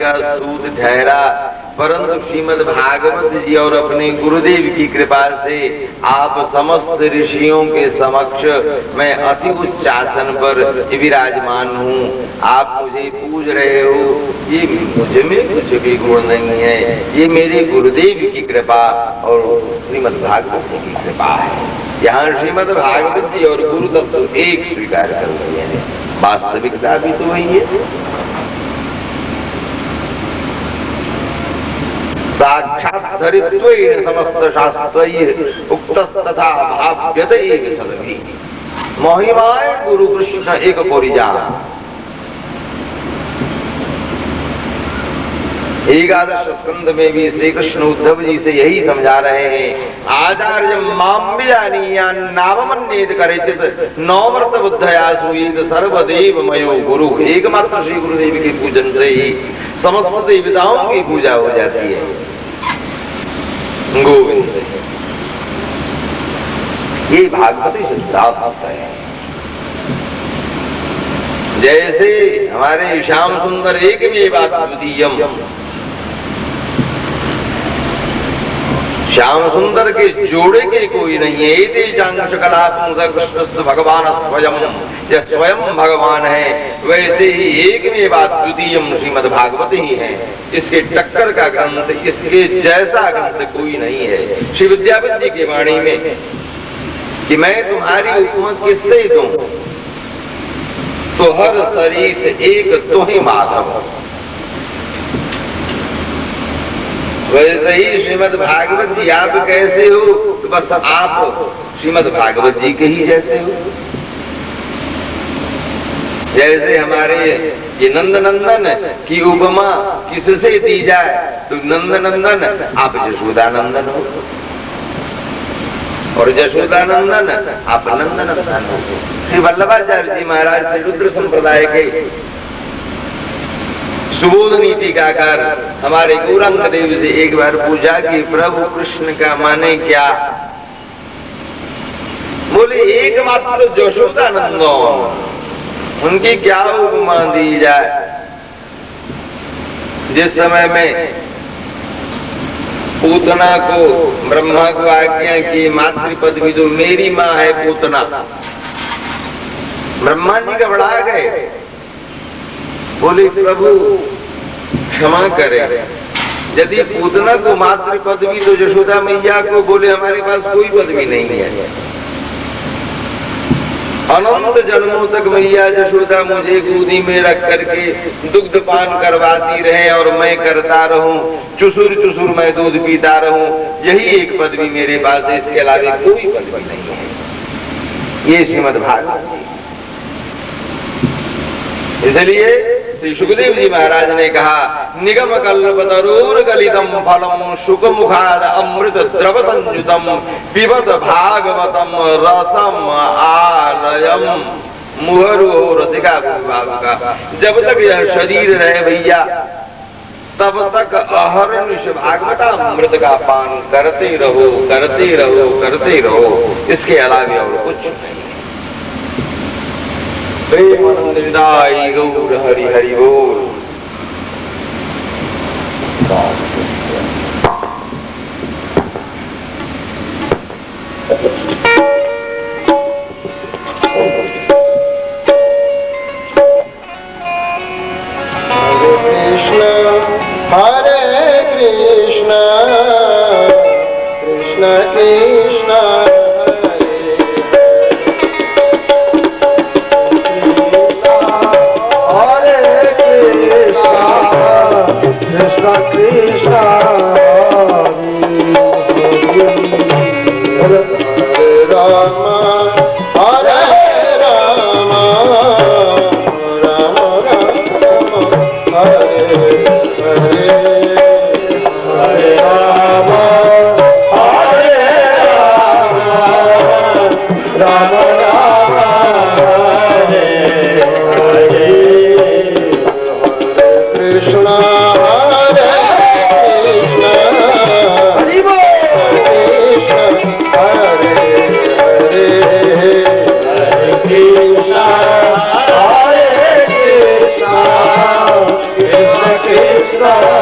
का सूद ठहरा, परंतु श्रीमद् भागवत जी और अपने गुरुदेव की कृपा से आप समस्त ऋषियों के समक्ष मैं अति उच्च आसन पर विराजमान हूँ। आप मुझे पूज रहे हो, ये मुझ में कुछ भी गुण नहीं है, ये मेरे गुरुदेव की कृपा और श्रीमद् भागवत जी की कृपा है। यहाँ श्रीमद् भागवत जी और गुरु तत्व एक स्वीकार कर दिए हैं, वास्तविकता भी तो वही है। साक्षात धरित्वेन समस्त शास्त्रैः उक्तस्तथा भाव्यते सदभि महिमाए गुरु कृष्ण एक कोरिजान। एकादश स्कंद में भी श्री कृष्ण उद्धव जी से यही समझा रहे हैं। आचार्य माम्यानीयान नामन्येत करेचित नौव्रत बुद्धया सुयेत सर्वदेव मयो गुरु। एकमात्र श्री गुरुदेव के पूजन से ही समस्त देवताओं की पूजा हो जाती है। गोविंद ये भागवती सिद्धांत है। जैसे हमारे श्याम सुंदर एक में बात द्वितीयम, श्याम सुंदर के जोड़े के कोई नहीं है। एते चांश कला कृष्ण भगवान स्वयं, यह स्वयं भगवान है। वैसे ही एक में बात द्वितीयम श्रीमद् भागवत ही है। इसके टक्कर का ग्रंथ, इसके जैसा ग्रंथ कोई नहीं है। श्री विद्यापति जी की वाणी में कि मैं तुम्हारी उपमा किससे दूं, तो हर शरीर से एक तो ही माधव। वैसे ही श्रीमद् भागवत जी आप कैसे हो, तो बस आप श्रीमद् भागवत जी के ही जैसे हो। जैसे हमारे ये नंद नंदन की उपमा किससे दी जाए, तो नंद नंदन आप यशोदा नंदन हो, और यशोदा नंदन आप नंद नंदन हो। श्री वल्लभाचार्य जी महाराज श्री रुद्र संप्रदाय के सुबोध नीति का आकार हमारे गौरांग देव से एक बार पूछा कि प्रभु कृष्ण का माने क्या। बोले एकमात्र यशोदा नंदन, उनकी क्या उपमा दी जाए। जिस समय में पूतना को ब्रह्मा को आज्ञा की मातृ पदवी दो, मेरी माँ है पूतना, ब्रह्मा जी घबरा गए। बोले प्रभु क्षमा करें, यदि पूतना को मातृ पदवी तो यशोदा मैया को। बोले हमारे पास कोई पदवी नहीं है, अनंत जन्मों तक मैया यशोदा मुझे गोदी में रख करके दुग्ध पान करवाती रहे और मैं करता रहूं, चुसुर चुसुर मैं दूध पीता रहूं, यही एक पदवी मेरे पास है, इसके अलावा कोई पदवी नहीं है। ये श्रीमद् भागवत। इसलिए श्री सुखदेव जी महाराज ने कहा, निगम कल्पतरोर गलितम फलम शुक मुखाद अमृत द्रव संयुतम पिबत भागवतम रसम आलयम मुहरो रसिका का। जब तक यह शरीर रहे भैया, तब तक अहर्निश भागवता अमृत का पान करते रहो, करते रहो, करते रहो, इसके अलावा और कुछ नहीं। प्रेमानंद विदाई गौर हरि हरि बोल। हरे कृष्ण कृष्ण कृष्ण Krishna Hare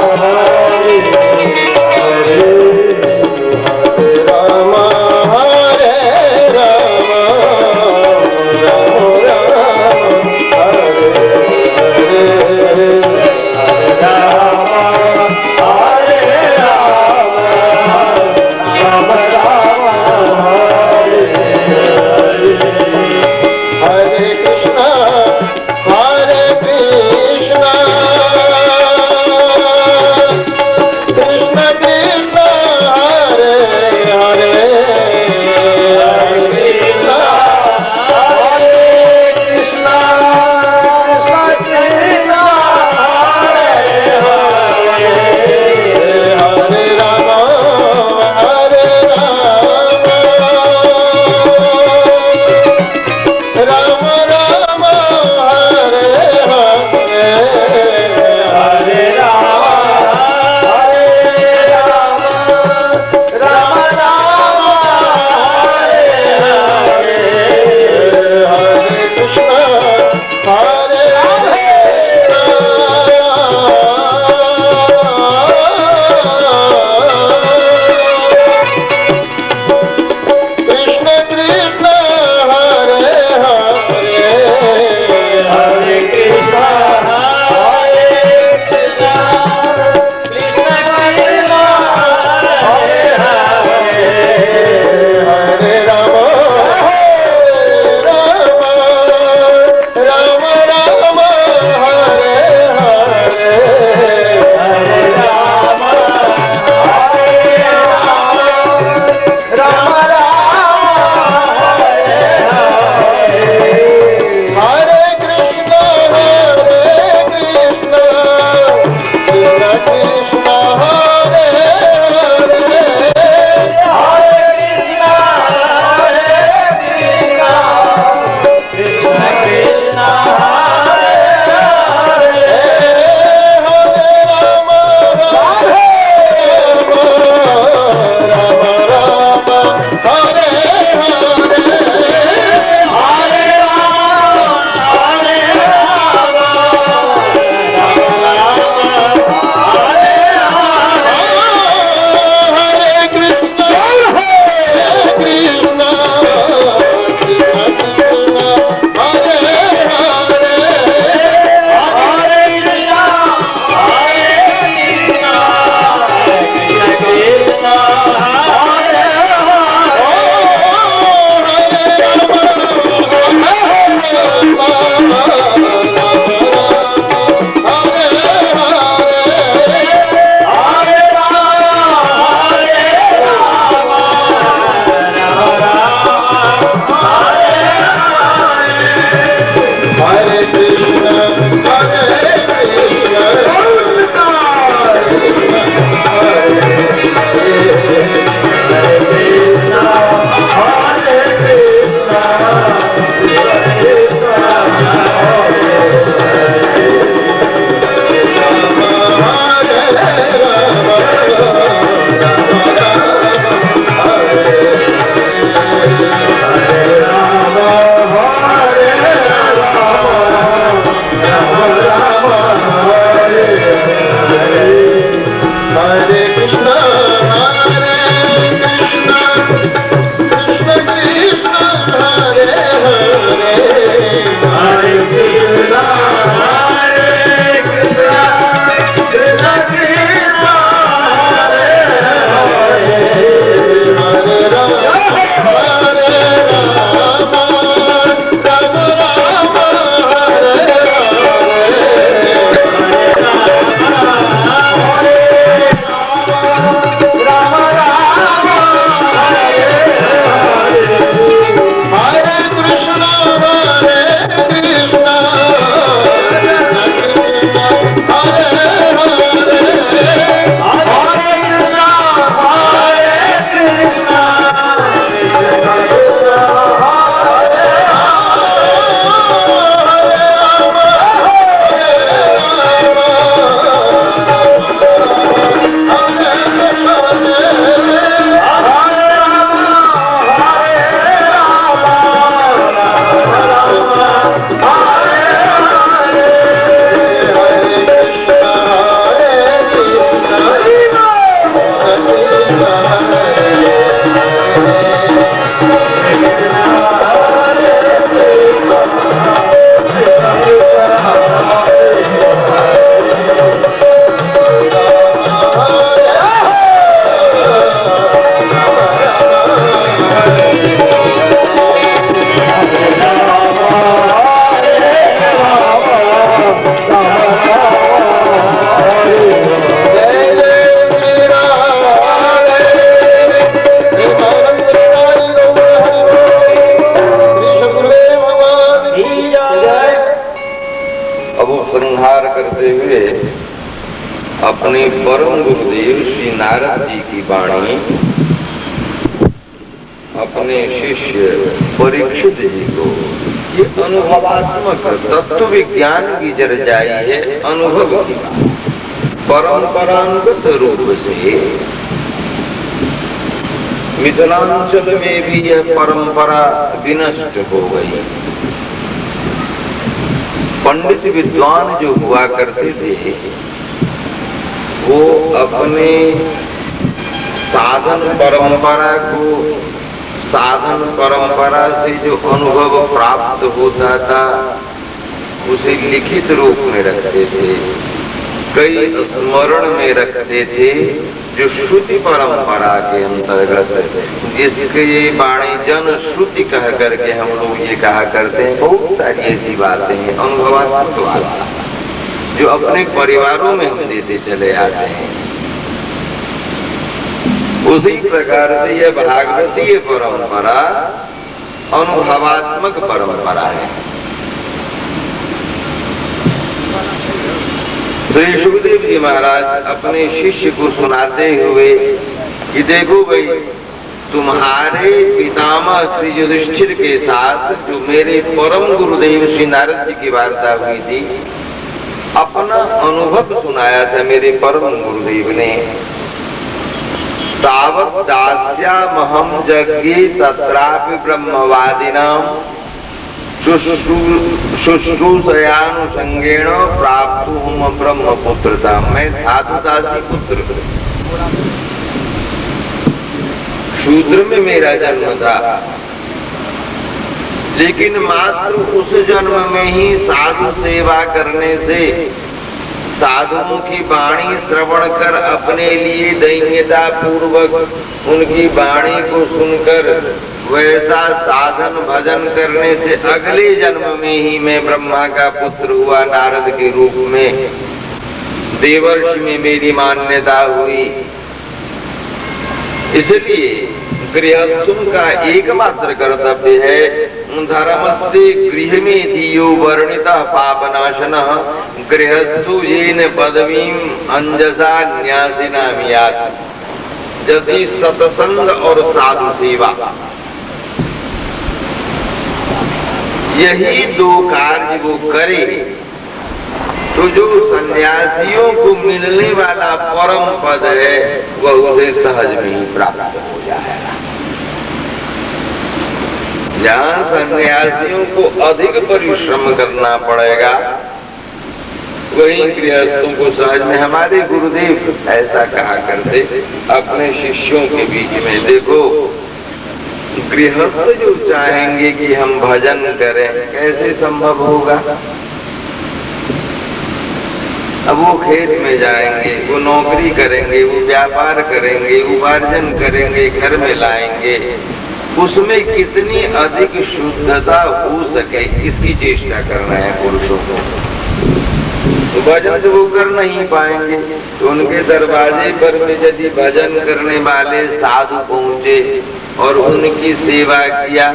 अपने परम गुरुदेव श्री नारद जी की वाणी अपने शिष्य परीक्षित जी को, ये अनुभवात्मक तत्व विज्ञान की चर्चाई है, अनुभव की बात। परंपरागत रूप से मिथिलांचल में भी यह परंपरा विनष्ट हो गई। पंडित विद्वान जो हुआ करते थे वो अपने साधन परंपरा से जो अनुभव प्राप्त होता था उसे लिखित रूप में रखते थे, कई स्मरण में रखते थे, जो श्रुति परंपरा के अंतर्गत, जिसके ये वाणी जन श्रुति कह करके हम लोग ये कहा करते हैं। बहुत सारी ऐसी बातें हैं अनुभवात्मक बातें जो अपने परिवारों में हम देते चले आते हैं। उसी प्रकार से यह भागवतीय परंपरा अनुभवात्मक परंपरा है। श्री सुखदेव जी महाराज अपने शिष्य को सुनाते हुए कि देखो भाई, तुम्हारे पितामह श्री युधिष्ठिर के साथ जो मेरे परम गुरुदेव श्री नारद जी की वार्ता हुई थी, अपना अनुभव सुनाया था मेरे परम गुरुदेव ने। तावत् दास्यामहं जज्ञे तत्रापि ब्रह्मवादिनां शुश्रूषयानुसंगेन प्राप्तुम ब्रह्मपुत्रता। मैं साधु दासी पुत्र, शूद्र में मेरा जन्म था, लेकिन मात्र उस जन्म में ही साधु सेवा करने से, साधुओं की वाणी श्रवण कर अपने लिए दैन्यता पूर्वक उनकी वाणी को सुनकर वैसा साधन भजन करने से अगले जन्म में ही मैं ब्रह्मा का पुत्र हुआ, नारद के रूप में देवर्षि में मेरी मान्यता हुई। इसलिए गृहस्थों का एकमात्र कर्तव्य है धर्मस्ते गृह में दियो वर्णिता पापनाशनः गृहस्थो येन पदवीं अंजसा न्यासिनामियात्। यदि सत्संग और साधु सेवा यही दो कार्य वो करे तो जो सन्यासियों को मिलने वाला परम पद है वह उसे सहज में ही प्राप्त हो जाएगा। जहाँ सन्यासियों को अधिक परिश्रम करना पड़ेगा वही गृहस्थों को सहज में। हमारे गुरुदेव ऐसा कहा करते अपने शिष्यों के बीच में, देखो गृहस्थ जो चाहेंगे कि हम भजन करें, कैसे संभव होगा? अब वो खेत में जाएंगे, वो नौकरी करेंगे, वो व्यापार करेंगे, उपार्जन करेंगे, घर में लाएंगे, उसमें कितनी अधिक शुद्धता हो सके इसकी चेष्टा करना है पुरुषों को। तो भजन तो वो कर नहीं पाएंगे, तो उनके दरवाजे पर में यदि भजन करने वाले साधु पहुंचे और उनकी सेवा किया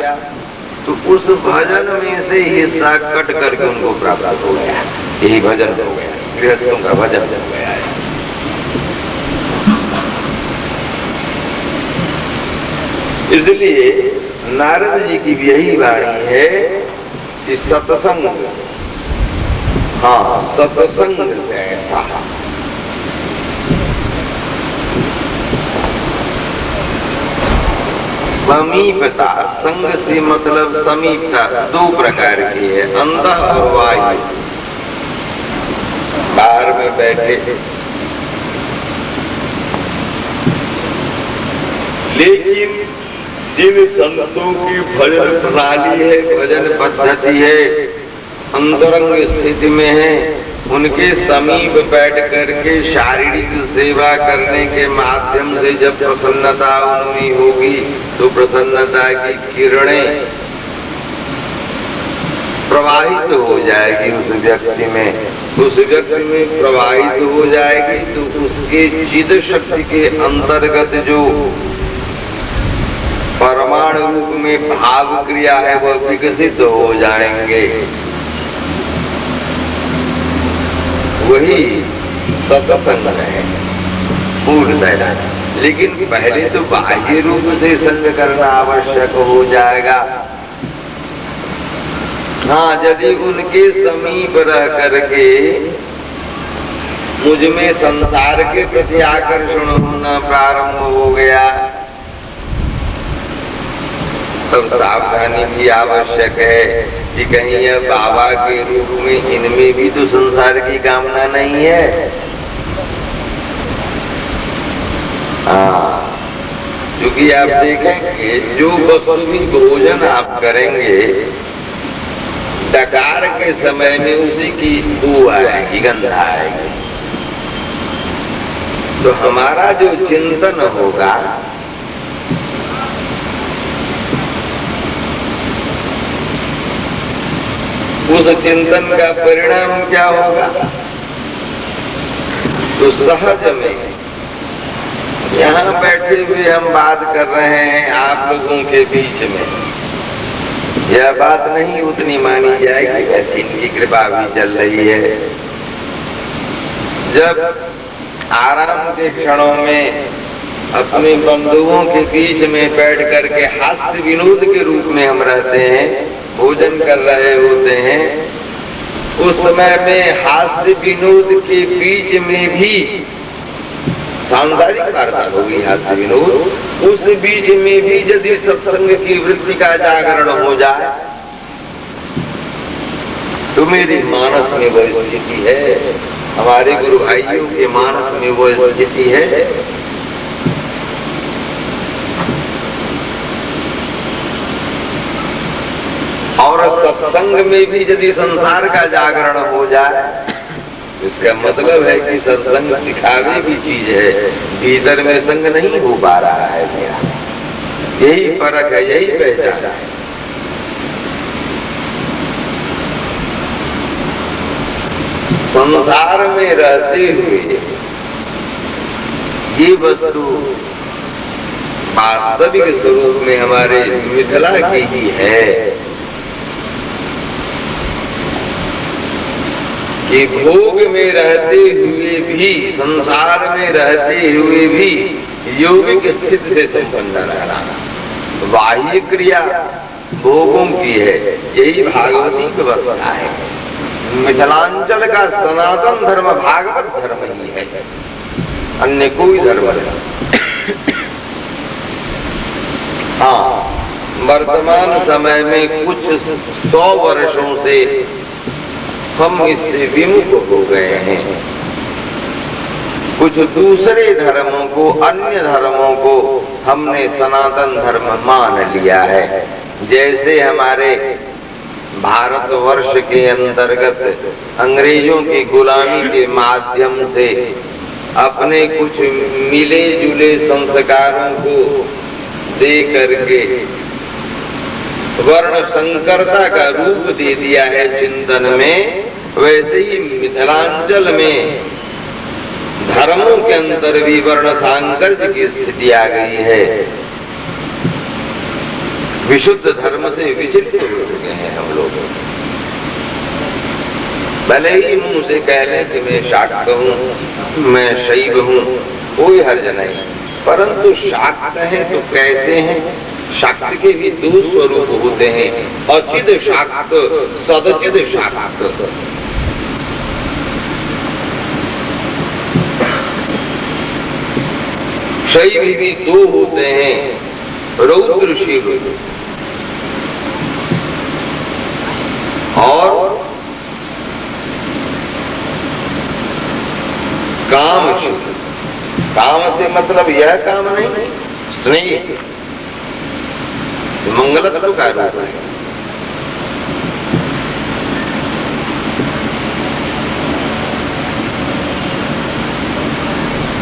तो उस भजन में से हिस्सा कट करके उनको प्राप्त हो गया। यही भजन हो गया, गृहस्थों का भजन हो गया है। इसलिए नारद जी की भी यही वाणी है कि सत्संग, हाँ सत्संग ऐसा समीपता। संग से मतलब समीपता दो प्रकार की है, अंदर और बाह्य। बाहर में बैठे लेकिन जिन संतों की भजन प्रणाली है, भजन पद्धति है, अंतरंग स्थिति में है, उनके समीप बैठ करके शारीरिक सेवा करने के माध्यम से जब प्रसन्नता उनमें होगी तो प्रसन्नता की किरणें प्रवाहित हो जाएगी उस व्यक्ति में, उस व्यक्ति में प्रवाहित हो जाएगी तो उसके चिद शक्ति के अंतर्गत जो परमाणु रूप में भाव क्रिया है वह विकसित हो जाएंगे। वही सत्संग है पूर्णतः। लेकिन पहले तो बाह्य रूप से संग करना आवश्यक हो जाएगा। हाँ, यदि उनके समीप रह करके मुझ में संसार के प्रति आकर्षण होना प्रारंभ हो गया, तब सावधानी भी आवश्यक है कि कहीं यह बाबा के रूप में इनमें भी तो संसार की कामना नहीं है। हाँ, क्योंकि आप देखेंगे जो वस्तु भी भोजन आप करेंगे, डकार के समय में उसी की बू आएगी, गंध आएगी। तो हमारा जो चिंतन होगा उस चिंतन का परिणाम क्या होगा? तो सहज में यहाँ बैठे हुए हम बात कर रहे हैं आप लोगों के बीच में, यह बात नहीं उतनी मानी जाएगी, वैसे इनकी कृपा भी चल रही है। जब आराम के क्षणों में अपने बंधुओं के बीच में बैठ करके हास्य विनोद के रूप में हम रहते हैं, भोजन कर रहे होते हैं, उस समय में हास्य विनोद के बीच में भी सांसारिक वार्ता होगी, हास्य विनोद, उस बीच में भी यदि सत्संग की वृत्ति का जागरण हो जाए तो मेरी मानस में वो स्थिति है, हमारे गुरु भाइयों के मानस में वो स्थिति है। और सत्संग में भी यदि संसार का जागरण हो जाए, इसका मतलब है कि सत्संग दिखावे की चीज है, भीतर में संग नहीं हो पा रहा है मेरा। यही फर्क है, यही पहचान है। संसार में रहते हुए ये वस्तु वास्तविक स्वरूप में हमारे मिथिला की ही है कि भोग में रहते हुए भी, संसार में रहते हुए भी योगिक स्थिति से संपन्न रहना। बाह्य क्रिया भोगों की है, यही भागवती व्यवस्था है। मिथिलांचल का सनातन धर्म भागवत धर्म ही है, अन्य कोई धर्म नहीं। हाँ, वर्तमान समय में कुछ 100 वर्षों से हम इससे विमुख हो गए हैं। कुछ दूसरे धर्मों को, अन्य धर्मों को हमने सनातन धर्म मान लिया है। जैसे हमारे भारतवर्ष के अंतर्गत अंग्रेजों की गुलामी के माध्यम से अपने कुछ मिले जुले संस्कारों को दे करके वर्ण संकरता का रूप दे दिया है चिंतन में, वैसे ही मिथिलांचल में धर्मों के अंदर भी वर्ण सांकर्य की स्थिति आ गई है। विशुद्ध धर्म से विचलित हो चुके हैं हम लोग। भले ही मुंह से कह लें कि मैं शाक्त हूँ, मैं शैव हूँ, कोई हर्ज नहीं, परंतु शाक्त हैं तो कैसे हैं? शाक्त के भी 2 स्वरूप होते हैं, अचिद शाक्त, सदचिद शाक्त। शैव भी 2 होते हैं, रौद्र शिव और काम शिव। काम से मतलब यह काम नहीं, स्नेह मंगलत्व का रूप है।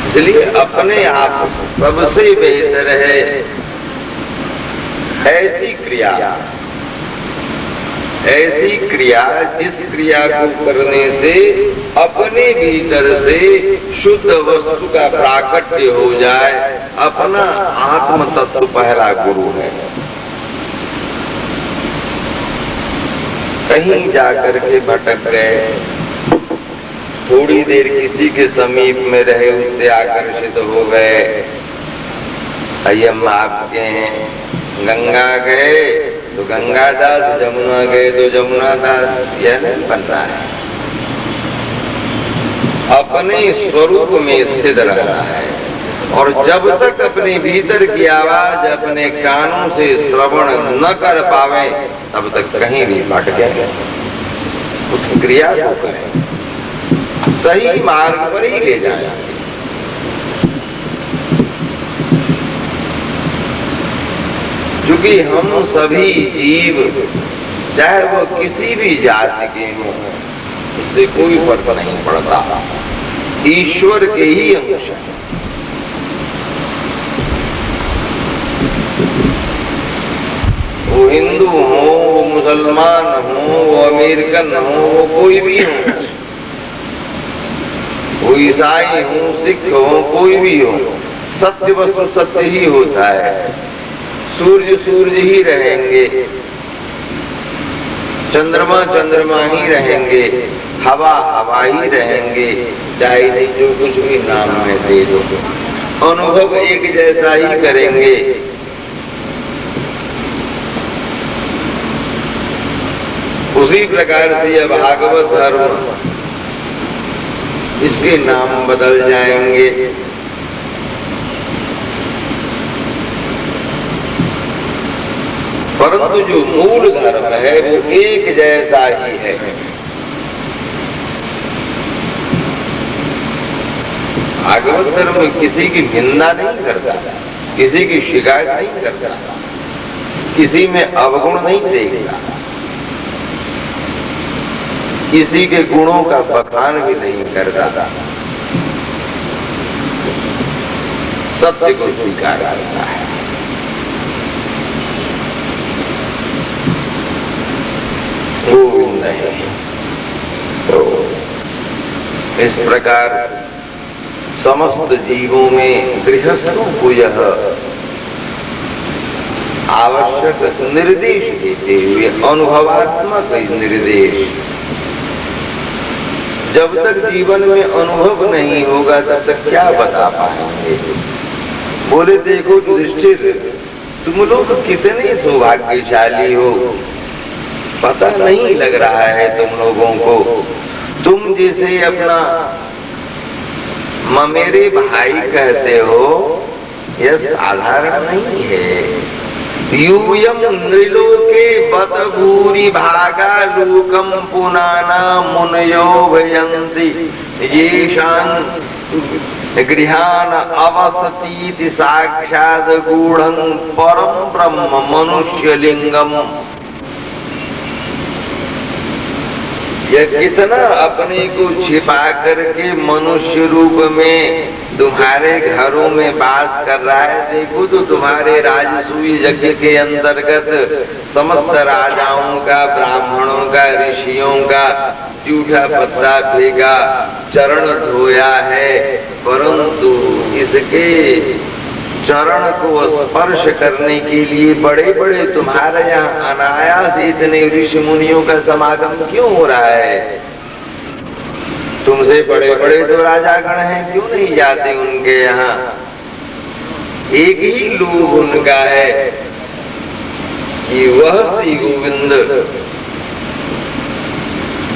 इसलिए अपने आप सबसे बेहतर है ऐसी क्रिया जिस क्रिया को करने से अपने भीतर से शुद्ध वस्तु का प्राकट्य हो जाए। अपना आत्म तत्व पहला गुरु है। कहीं जाकर के भटक गए, थोड़ी देर किसी के समीप में रहे, उससे आकर्षित हो गए। अय्यम आपके हैं, गंगा गए तो गंगा दास, जमुना गए तो जमुना दास, यह नहीं बनना है। अपने स्वरूप में स्थित रहना है। और जब तक अपने भीतर की आवाज अपने कानों से श्रवण न कर पावे, तब तक कहीं भी भटके, उस क्रिया को करें, सही मार्ग पर ही ले जाए। क्योंकि हम सभी जीव, चाहे वो किसी भी जाति के हों, इससे कोई फर्क नहीं पड़ता, ईश्वर के ही अंश है। वो हिंदू हो, वो मुसलमान हो, वो अमेरिकन हो, वो कोई भी हो, वो ईसाई हो, सिख हो, कोई भी हो, सत्य वस्तु सत्य ही होता है। सूर्य सूर्य ही रहेंगे, चंद्रमा चंद्रमा ही रहेंगे, हवा हवा ही रहेंगे, चाहे जो कुछ भी नाम में दे दो, अनुभव एक जैसा ही करेंगे। उसी प्रकार से यह भागवत धर्म, इसके नाम बदल जाएंगे, परंतु जो मूल धर्म है वो एक जैसा ही है। भागवत धर्म किसी की निंदा नहीं करता, किसी की शिकायत नहीं करता, किसी में अवगुण नहीं देखता, किसी के गुणों का बखान भी नहीं करता, सत्य को स्वीकार करता है। गोविंद है। तो इस प्रकार समस्त जीवों में गृहस्थों को यह आवश्यक निर्देश देते हुए, अनुभवात्मक निर्देश, जब तक जीवन में अनुभव नहीं होगा तब तक क्या बता पाएंगे। बोले देखो युधिष्ठिर, तुम लोग कितने सौभाग्यशाली हो, पता नहीं लग रहा है तुम लोगों को। तुम जिसे अपना ममेरे भाई कहते हो, यह साधारण नहीं है। यूयम नृलोके बत भूरि भागा लोकम पुनाना मुनयो भयन्ति येषां गृहान अवसतीति साक्षात् गूढ़ं परम ब्रह्म मनुष्य लिंगम। यह कितना अपने को छिपा करके मनुष्य रूप में तुम्हारे घरों में वास कर रहा है। देखो तो तुम्हारे राजसूय यज्ञ के अंतर्गत समस्त राजाओं का, ब्राह्मणों का, ऋषियों का जूठा पत्ता फेंका, चरण धोया है, परंतु इसके चरण को स्पर्श करने के लिए बड़े बड़े तुम्हारे यहाँ अनायास इतने ऋषि मुनियों का समागम क्यों हो रहा है? तुमसे बड़े बड़े तो राजागण हैं, क्यों नहीं जाते उनके यहाँ? एक ही लोभ उनका है कि वह श्री गोविंद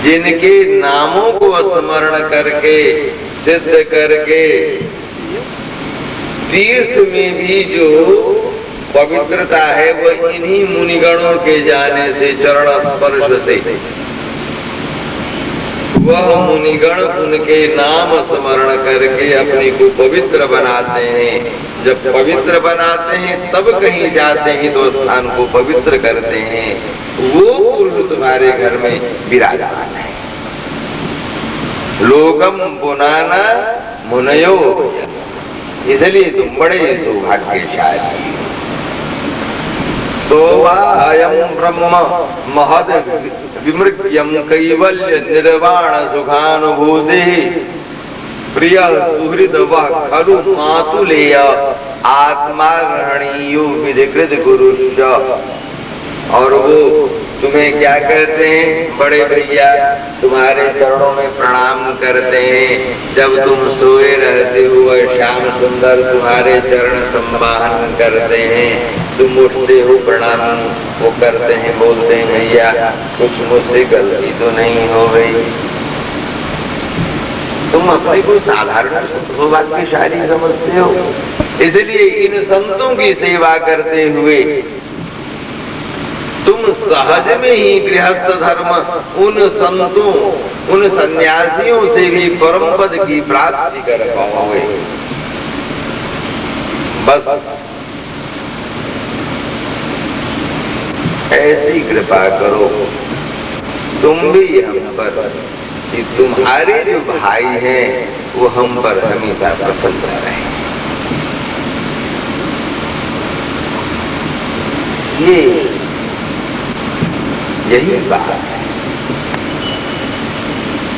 जिनके नामों को स्मरण करके, सिद्ध करके, तीर्थ में भी जो पवित्रता है वह इन्हीं मुनिगणों के जाने से, चरण स्पर्श से, वह मुनिगण उनके नाम स्मरण करके अपने को पवित्र बनाते हैं। जब पवित्र बनाते हैं तब कहीं जाते हैं तो स्थान को पवित्र करते हैं। वो पुरुष तुम्हारे घर में विराजमान है। लोकम पुनाना मुनयो, इसलिए तुम बड़े सौभाग्यशाली। सोवायं ब्रह्म महद विमृग्यं कैवल्य निर्वाण सुखानुभूति प्रिय सुहृद वह खलु मातुलेय आत्मा रणीयो विधिकृत गुरुश्च। और वो तुम्हें क्या कहते हैं? बड़े भैया तुम्हारे चरणों में प्रणाम करते हैं। जब तुम सोए रहते हो श्याम सुंदर तुम्हारे चरण संवाहन करते हैं। तुम उठते हो प्रणाम वो करते हैं, बोलते हैं भैया कुछ मुझसे गलती तो नहीं हो गई। तुम अपने को साधारण सौभाग्यशाली समझते हो, इसलिए इन संतों की सेवा करते हुए तुम सहज में ही गृहस्थ धर्म उन संतों उन सन्यासियों से भी परम पद की प्राप्ति कर पाओगे। बस ऐसी कृपा करो तुम भी हम पर कि तुम्हारे जो भाई हैं वो हम पर हमेशा प्रसन्न रहे। यही बात है।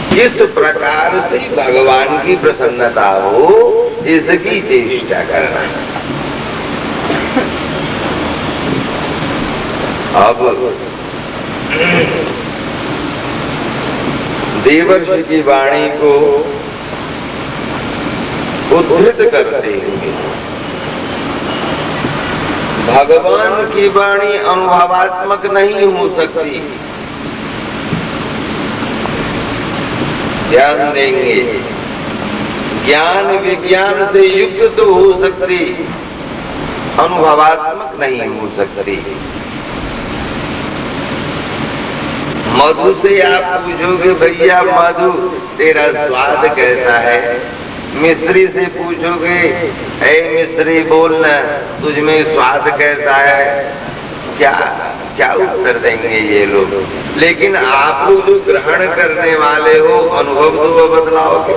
किस प्रकार से भगवान की प्रसन्नता हो इसकी चेष्टा करना। अब देवर्षि की वाणी को उद्धृत करते हुए भगवान की वाणी अनुभवात्मक नहीं हो सकती। ध्यान देंगे, ज्ञान विज्ञान से युक्त तो हो सकती, अनुभवात्मक नहीं हो सकती। मधु से आप पूछोगे भैया मधु तेरा स्वाद कैसा है, मिश्री से पूछोगे ऐ मिश्री बोलना तुझमें स्वाद कैसा है, क्या क्या उत्तर देंगे ये लोग। लेकिन आप लोग जो ग्रहण करने वाले हो अनुभव तो बदलाओगे।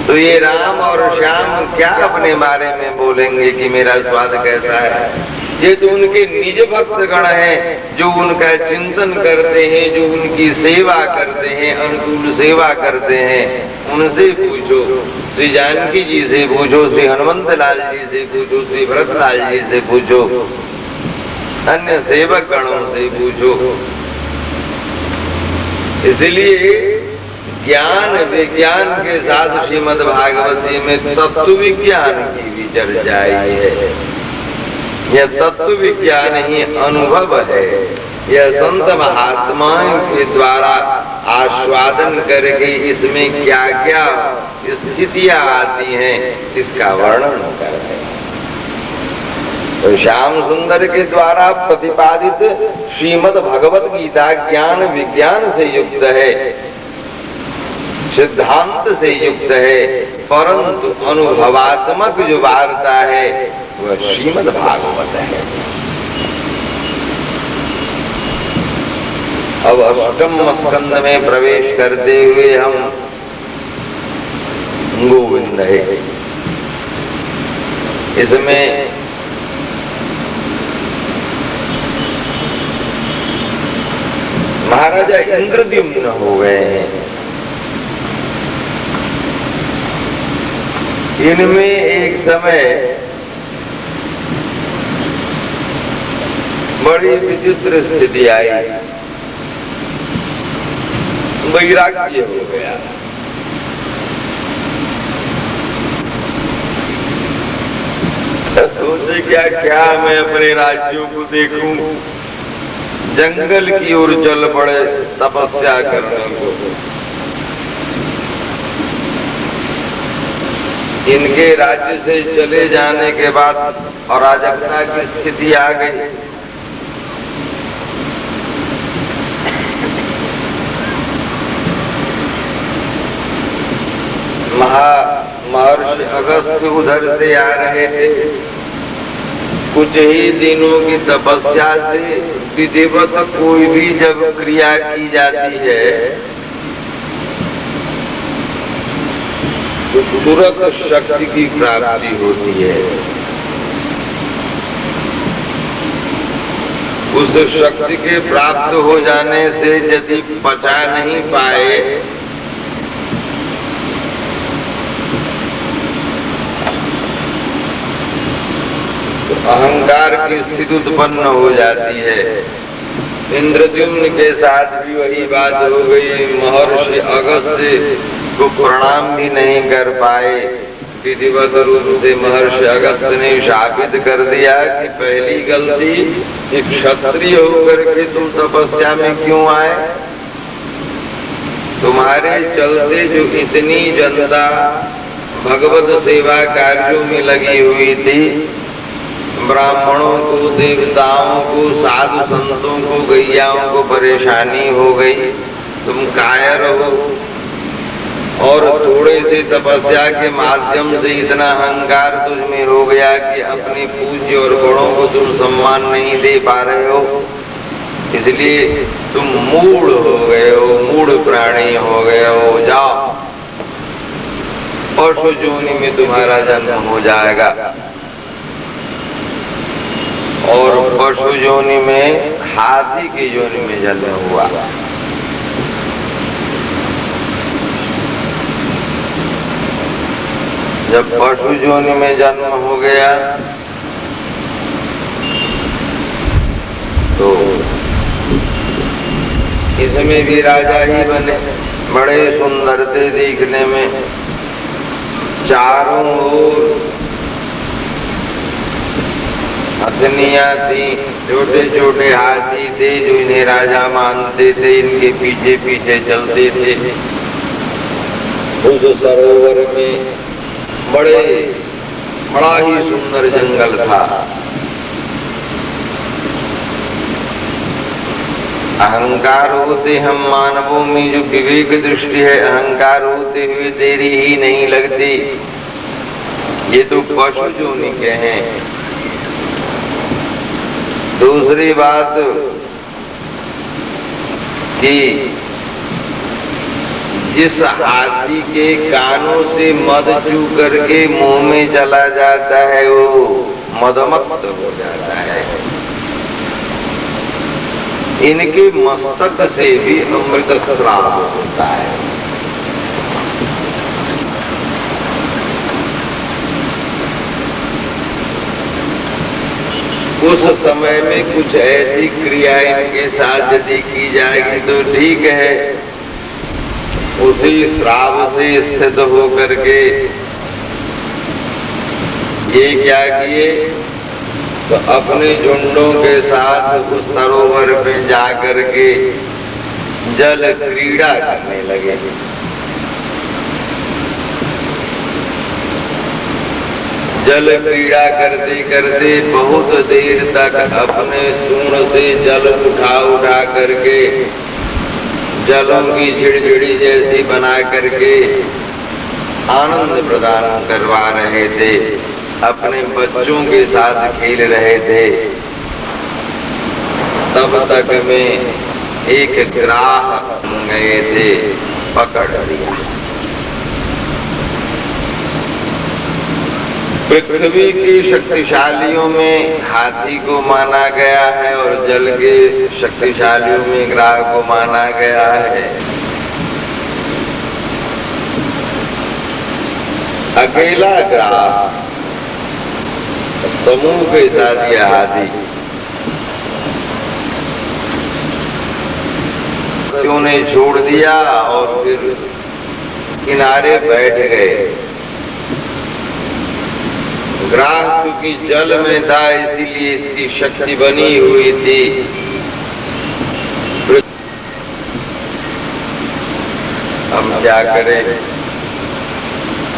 तो ये राम और श्याम क्या अपने बारे में बोलेंगे कि मेरा स्वाद कैसा है। ये तो उनके निज भक्त गण हैं जो उनका चिंतन करते हैं, जो उनकी सेवा करते हैं, अनुकूल सेवा करते हैं। उनसे पूछो, श्री जानकी जी से पूछो, श्री हनुमंत लाल जी से पूछो, श्री भरत लाल जी से पूछो, अन्य सेवक गणों से पूछो। इसलिए ज्ञान विज्ञान के साथ श्रीमद् भागवती में तत्व विज्ञान की भी चर्चा आई है। यह तत्व विज्ञान ही अनुभव है। यह संत महात्माओं के द्वारा आस्वादन करके इसमें क्या क्या स्थितियां आती हैं इसका वर्णन करते हैं। तो श्याम सुंदर के द्वारा प्रतिपादित श्रीमद् भगवत गीता ज्ञान विज्ञान से युक्त है, सिद्धांत से युक्त है, परंतु अनुभवात्मक जो वार्ता है वह श्रीमद् भागवत है। अब अष्टम स्कंद में प्रवेश करते हुए हम गोविंद है। इसमें महाराजा इंद्रद्युम्न हो गए हैं। इनमें एक समय बड़ी विचित्र स्थिति आई, वैराग्य हो गया। सोचे क्या मैं अपने राज्यों को देखूं, जंगल की ओर चल पड़े तपस्या करने को। इनके राज्य से चले जाने के बाद अराजकता की स्थिति आ गई। महर्षि अगस्त्य उधर से आ रहे थे। कुछ ही दिनों की तपस्या से विधिवत कोई भी जब क्रिया की जाती है तो तुरंत शक्ति की प्राप्ति होती है। उस शक्ति के प्राप्त हो जाने से यदि पचा नहीं पाए तो अहंकार की स्थिति उत्पन्न हो जाती है। इंद्रद्युम्न के साथ भी वही बात हो गई। महर्षि अगस्त्य को प्रणाम भी नहीं कर पाए। विधिवत रूप से महर्षि अगस्त्य ने शापित कर दिया कि पहली गलती, एक क्षत्रिय होकर के तुम तपस्या में क्यों आए? तुम्हारे चलते जो इतनी जनता भगवत सेवा कार्यों में लगी हुई थी, ब्राह्मणों को, देवताओं को, साधु संतों को, गैयाओं को परेशानी हो गई। तुम कायर हो और थोड़े से तपस्या के माध्यम से इतना अहंकार तुझ में हो गया कि अपने पूज्य और बड़ों को तुम सम्मान नहीं दे पा रहे हो। इसलिए तुम मूढ़ हो गए हो, मूढ़ प्राणी हो गए हो। जाओ, पशु योनि में तुम्हारा जन्म हो जाएगा। और पशु योनि में हाथी की योनि में जन्म हुआ। जब पशु योनि में जन्म हो गया तो इसमें भी राजा ही बने। बड़े सुंदर थे देखने में, चारों ओर हथनियां थी, छोटे छोटे हाथी थे जो इन्हें राजा मानते थे, इनके पीछे पीछे चलते थे। उस सरोवर में बड़ा ही सुंदर जंगल था। अहंकार होते हम मानवों में जो विवेक दृष्टि है, अहंकार होते हुए देरी ही नहीं लगती। ये तो पशु योनि के हैं। दूसरी बात कि जिस हाथी के कानों से मद चू करके मुंह में चला जाता है वो मदमस्त हो जाता है। इनके मस्तक से भी अमृत स्राव होता है। उस समय में कुछ ऐसी क्रियाएं इनके साथ यदि की जाएगी तो ठीक है। उसी श्राव से स्थित होकर के ये क्या किए तो अपने झुंडों के साथ उस सरोवर पे जाकर के जल क्रीड़ा करने लगे। जल क्रीड़ा करते करते बहुत देर तक अपने सूंड से जल उठा उठा करके जलों की झिड़झिड़ी जैसी बना करके आनंद प्रदान करवा रहे थे। अपने बच्चों के साथ खेल रहे थे। तब तक में एक ग्राह गए थे, पकड़ लिया। पृथ्वी की शक्तिशालियों में हाथी को माना गया है और जल के शक्तिशालियों में ग्राह को माना गया है। अकेला ग्राह समूह के साथ यह हाथी ने छोड़ दिया और फिर किनारे बैठ गए। ग्राह क्योंकि जल में था इसीलिए इसकी शक्ति बनी हुई थी। हम क्या करें?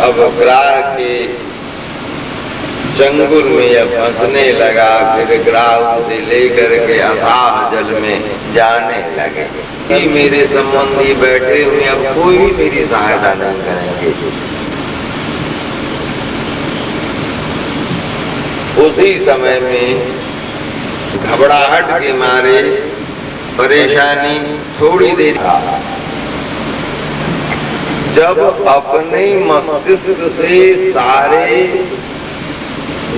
अब ग्राह के चंगुल में यह फंसने लगा। फिर ग्राह से लेकर के अथाह जल में जाने लगे कि मेरे संबंधी बैठे हुए अब कोई भी मेरी सहायता नहीं करेंगे। उसी समय में घबराहट के मारे परेशानी थोड़ी देर जब अपने मस्तिष्क से सारे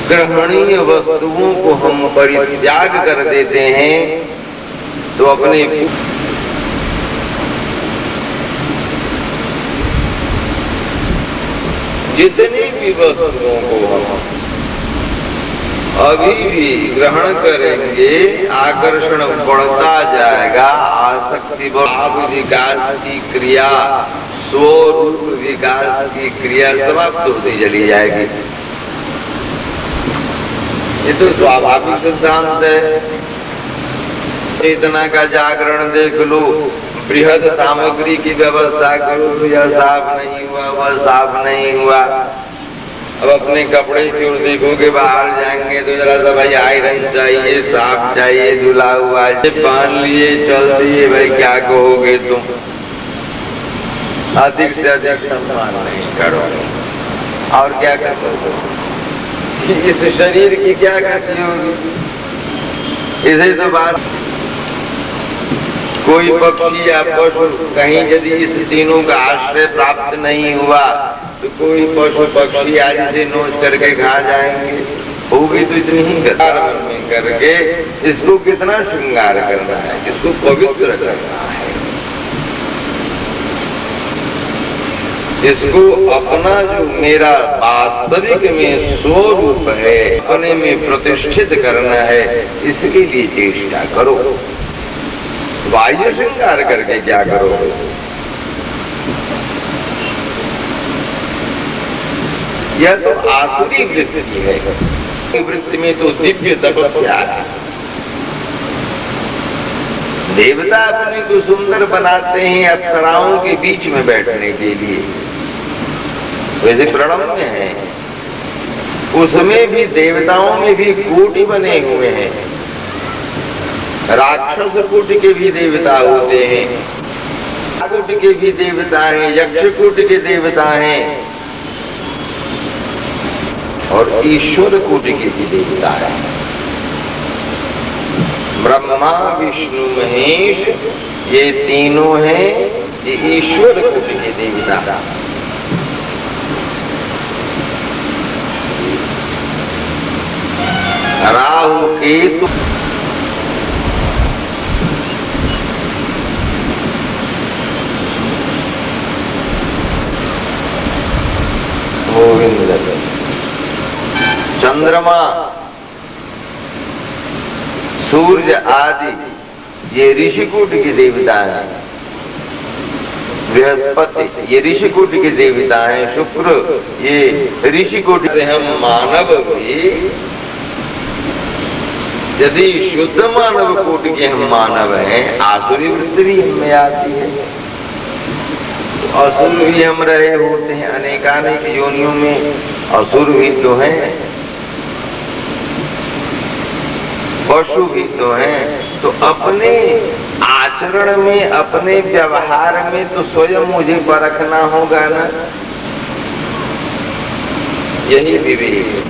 ग्रहणीय वस्तुओं को हम परित्याग कर देते हैं तो अपने जितनी भी वस्तुओं को हम अभी भी ग्रहण करेंगे, आकर्षण बढ़ता जाएगा, आसक्ति भाव विकास की क्रिया, स्वरूप विकास की क्रिया समाप्त होती चली जाएगी। ये तो स्वाभाविक सिद्धांत है। चेतना का जागरण देख लो, बृहद सामग्री की व्यवस्था करो, यह साफ नहीं हुआ, वह साफ नहीं हुआ। अब अपने कपड़े की ओर देखोगे, बाहर जाएंगे तो जरा सा भाई आयरन चाहिए, साफ चाहिए, धुला हुआ पहन लिए, चल दिए, भाई क्या कहोगे तुम? अधिक से अधिक सम्मान नहीं करो, और क्या करोगे? इस शरीर की क्या गति होगी? इसे तो बात, कोई पक्षी या पशु कहीं यदि इस तीनों का आश्रय प्राप्त नहीं हुआ तो कोई पशु पक्षी आदि से नोच करके खा जाएंगे। होगी तो इतनी ही मन में करके इसको कितना श्रृंगार करना है, इसको पवित्र करना है, इसको अपना जो मेरा वास्तविक में स्वरूप है अपने में प्रतिष्ठित करना है, इसके लिए चेष्टा करो। बाह्य श्रृंगार करके क्या करोगे? यह तो आसुरी वृत्ति है। वृत्ति में तो दिव्य तपस्या है। देवता अपने को सुंदर बनाते हैं अप्सराओं के बीच में बैठने के लिए, वैसे प्रणम्य है। उसमें भी देवताओं में भी कोटि बने हुए हैं, राक्षस कोटि के भी देवता होते हैं, कोटि के भी देवता हैं, यक्ष कोटि के देवता हैं, और ईश्वर कोटि के भी देवता हैं। ब्रह्मा विष्णु महेश ये तीनों हैं, ये ईश्वर कोटि के देवता। राहु केतु गोविंद, चंद्रमा सूर्य आदि ये ऋषिकूट के देवता हैं। बृहस्पति ये ऋषिकूट के देवता हैं। शुक्र ये ऋषिकूट से हम मानव भी यदि शुद्ध मानव कोटि के हम मानव हैं, आसुरी वृत्ति भी हमें आती है। असुर भी हम रहे होते हैं, अनेकानेक योनियों में असुर भी तो हैं, पशु भी तो हैं। तो अपने आचरण में, अपने व्यवहार में तो स्वयं मुझे परखना होगा ना, यही विवेक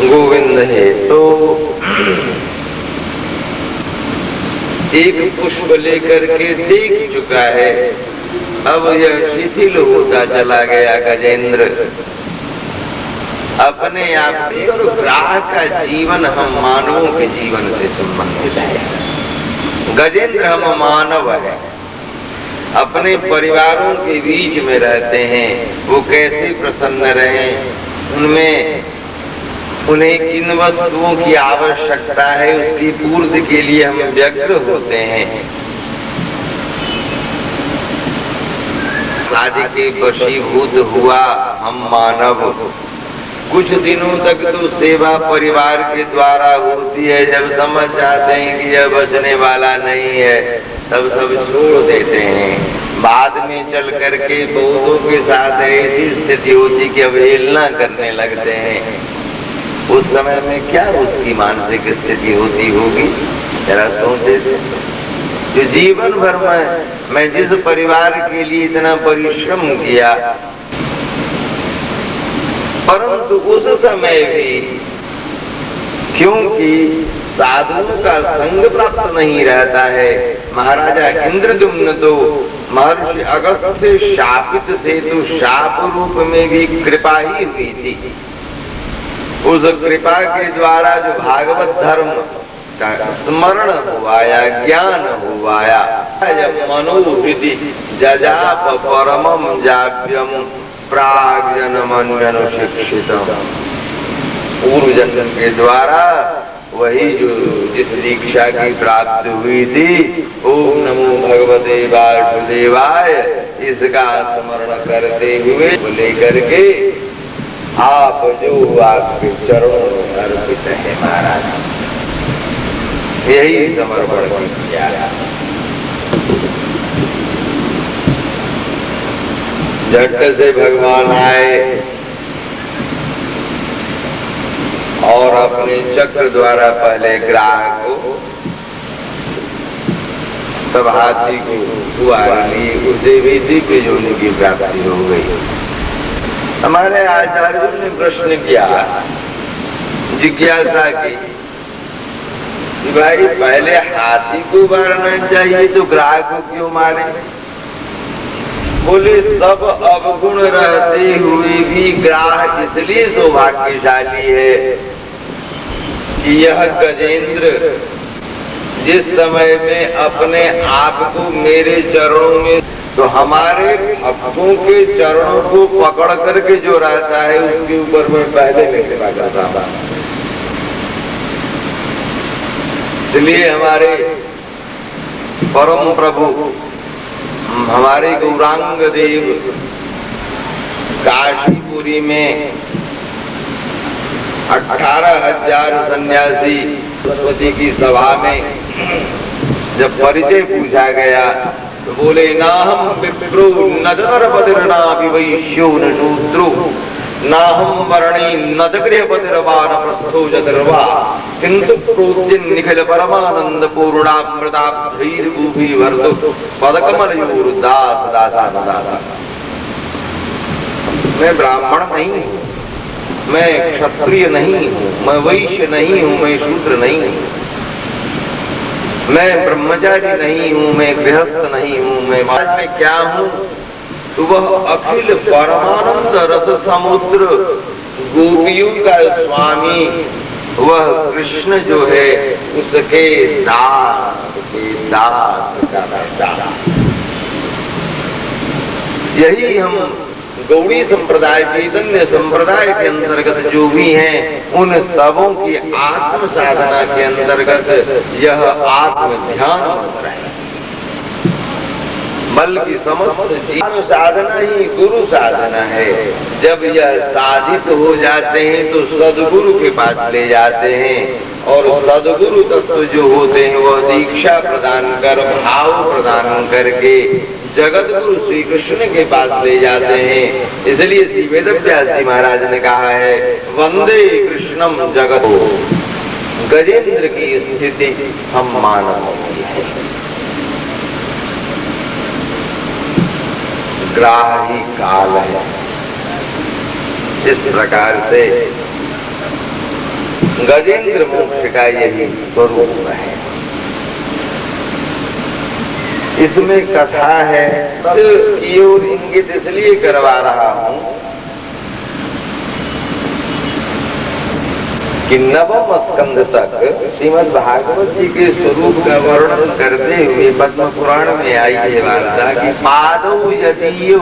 गोविंद है। तो एक पुष्प लेकर के देख चुका है, अब यह शिथिल होता चला गया गजेंद्र। अपने आप और ग्राह का जीवन हम मानवों के जीवन से संबंधित है। गजेंद्र हम मानव है, अपने परिवारों के बीच में रहते हैं, वो कैसे प्रसन्न रहें, उनमें उन्हें किन वस्तुओं की आवश्यकता है उसकी पूर्ति के लिए हम व्यग्र होते हैं। आदि के वशीभूत हुआ हम मानव। कुछ दिनों तक तो सेवा परिवार के द्वारा होती है, जब समझ जाते हैं कि यह बचने वाला नहीं है तब सब छोड़ देते हैं। बाद में चल करके बहुतों के साथ ऐसी स्थिति होती कि अवहेलना करने लगते हैं। उस समय में क्या उसकी मानसिक स्थिति होती होगी, जरा सोचे। जो जीवन भर में मैं जिस परिवार के लिए इतना परिश्रम किया, परंतु उस समय भी क्योंकि साधुओं का संग प्राप्त नहीं रहता है। महाराजा इंद्रद्युम्न तो महर्षि अगस्त्य से शापित थे, तो शाप रूप में भी कृपा ही हुई थी। उस कृपा के द्वारा जो भागवत धर्म का स्मरण हुआया, ज्ञान हुआया, जब मनोहृदि जजाप परमम जाप्यम प्राग जन्म अनुशिक्षितम, पूर्व जन्म के द्वारा वही जो जिस दीक्षा की प्राप्ति हुई थी, ओम नमो भगवते वासुदेवाय, इसका स्मरण करते हुए लेकर के आप जो आपके चरणों में अर्पित है महाराज, यही समर्पण किया। झट से भगवान आए और अपने चक्र द्वारा पहले ग्राह को, तब हाथी को दुआ ली, उसे भी दिव्य योनि की प्राप्ति हो गई। हमारे आचार्यों ने प्रश्न किया, जिज्ञासा की, भाई पहले हाथी को मारना चाहिए तो ग्राह को क्यों मारे? बोले सब अवगुण रहते हुए भी ग्राह इसलिए सौभाग्यशाली है कि यह गजेंद्र जिस समय में अपने आप को मेरे चरणों में, तो हमारे भक्तों के चरणों को पकड़ करके जो रहता है उसके ऊपर मैं पहले में कृपा करता हूं। इसलिए हमारे परम प्रभु, हमारे गौरांग देव काशीपुरी में 18,000 सन्यासी सरस्वती की सभा में जब परिचय पूछा गया तो बोले, ना हम विप्रो न दर्पतिर्ना विवैश्यो न शूद्रो, ना हम वर्णी न गृहपतिर्वा न प्रस्थो जतिर्वा, किंतु प्रोज्यन निखिल परमानंद पूर्णामृताब्धैर्भूभि वर्धो पदकमलयोर्दास दासानुदासा। मैं ब्राह्मण नहीं हूँ, मैं क्षत्रिय नहीं हूँ, मैं वैश्य नहीं हूँ, मैं शूद्र नहीं हूँ, मैं ब्रह्मचारी नहीं हूँ, मैं गृहस्थ नहीं हूँ, मैं बाद में क्या हूँ? तो वह अखिल परमानंद रस समुद्र गोपियों का स्वामी, वह कृष्ण जो है उसके दास का दास। यही हम गौड़ी संप्रदाय, चैतन्य संप्रदाय के अंतर्गत जो भी हैं, उन सबों की आत्म साधना के अंतर्गत यह आत्म ध्यान मंत्र है। बल्कि समस्त जीवन साधना ही गुरु साधना है। जब यह साधित हो जाते हैं तो सदगुरु के पास ले जाते हैं, और सदगुरु तत्व जो होते हैं वह दीक्षा प्रदान कर, भाव प्रदान करके जगत गुरु श्री कृष्ण के पास ले जाते हैं। इसलिए श्री वेदव्यास जी महाराज ने कहा है, वंदे कृष्णम जगत। गजेंद्र की स्थिति हम मानव की है, ग्राह ही काल है। इस प्रकार से गजेंद्र मोक्ष का यही स्वरूप है। इसमें कथा है, की ओर इंगित इसलिए करवा रहा हूं कि नवम स्कंध तक श्रीमद् भागवत जी के स्वरूप का वर्णन करते हुए पद्म पुराण में आई है वार्ता कि पादौ यदीयो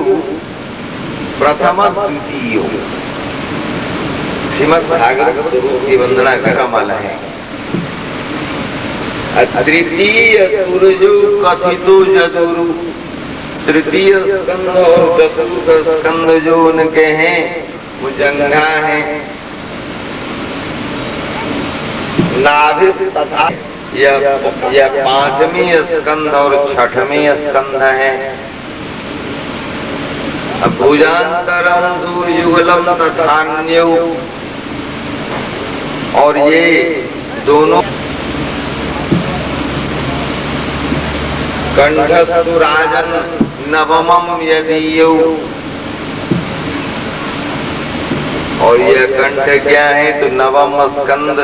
प्रथम द्वितीयो, श्रीमद् भागवत स्वरूप की वंदना का कमल है। तृतीय सूरजो कथितो जदुरु, तृतीय स्कंद और चतुर्थ स्कंद जो उनके हैं वो जंघा है, नाभिस तथा यह पांचवी स्कंद और छठवीं स्कंद है। भुजांतरम सूर्युगलम तथान्यो, और ये दोनों कंठस्तु राजन नवमम यदीयो, और यह कंठ क्या है तो नवम स्कंद